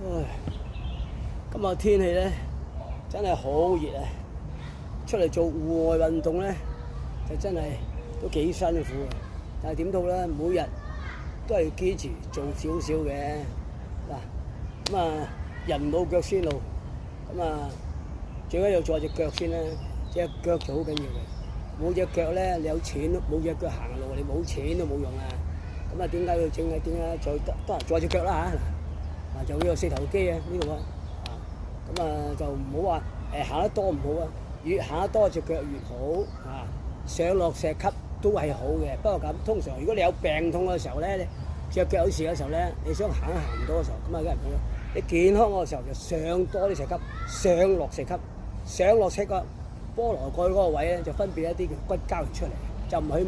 唉，今日天氣咧真係好熱啊！出嚟做戶外運動咧，就真係都幾辛苦嘅。但係點到咧，每日都係堅持做少少嘅嗱。咁啊，人冇腳先路，咁啊最緊要做隻腳先啦。隻腳就好緊要嘅。冇隻腳咧，你有錢都冇隻腳行路，你冇錢都冇用啊！咁啊，點解要整啊？點解再得閒做隻腳啦嚇？嗱，就呢個四頭肌啊，呢個啊，咁啊就唔好話行得多唔好啊，越行得多隻腳越好啊，上落石級都係好嘅。不過咁通常如果你有病痛嘅時候咧，你隻腳有事嘅時候咧，你想行唔到嘅時候，咁啊梗係唔好啦。你健康嘅時候就上多啲石級，上落石級，上落石級菠蘿蓋嗰個位咧就分別一啲叫骨膠原出嚟，就唔係去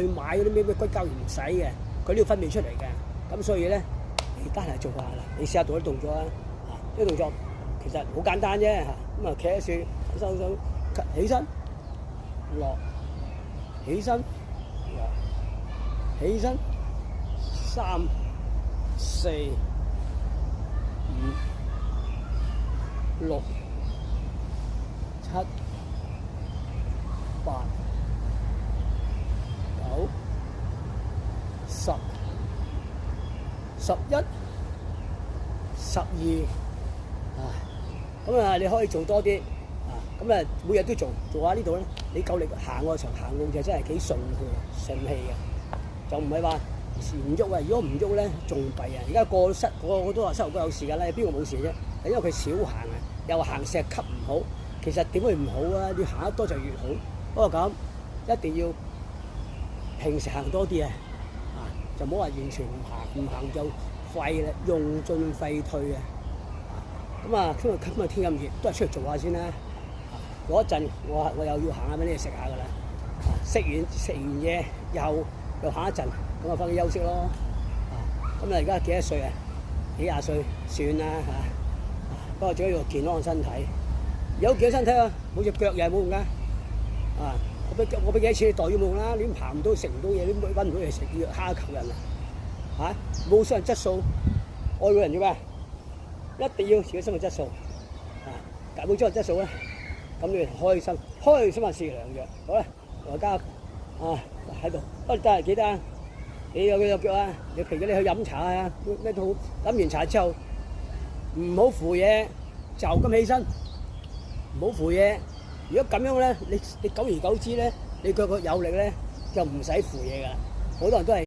買嗰啲咩骨膠原唔使嘅，佢呢度分別出嚟嘅。咁所以咧，你得閒做下啦，你試下做啲動作啊！呢個動作其實好簡單啫嚇，咁啊企喺樹，收起身落，起身落，起身3、4、5、6、7、8、9、10、11、12啊，咁啊你可以做多啲啊，咁啊每日都做下呢度咧，你夠力行嗰時候行路就真係幾順氣嘅，就唔係話唔喐啊！如果唔喐咧，仲弊啊！而家個個都話膝頭哥有事㗎啦，邊個冇事啫？係因為佢少行啊，又行石級唔好。其實點會唔好啊？你行得多就越好。不過咁一定要平時行多啲啊！就唔好話完全唔行就廢啦，用進廢退啊！咁啊，今日天咁熱，都係出嚟做下先啦。嗰一陣我又要行下俾你哋食下㗎啦。食完嘢又行一陣，咁啊翻去休息咯。咁啊而家幾多歲啊？幾廿歲算啦嚇。不過最緊要健康嘅身體。有幾多身體啊？冇隻腳又係冇用㗎。我俾幾多錢你袋要冇用啦？你行唔到食唔到嘢，你揾唔到嘢食，要蝦求人啊！冇生活質素，愛個人做咩？一定要自己生活質素。但冇生活質素咧，咁你開心係是良藥。好啦，大家喺度，不過記得你有腳啊！你譬如你去飲茶啊，咩都好，飲完茶之後唔好扶嘢，就咁起身，唔好扶嘢。如果咁樣咧，你久而久之咧，你腳有力咧，就唔使扶嘢噶啦。好多人都係。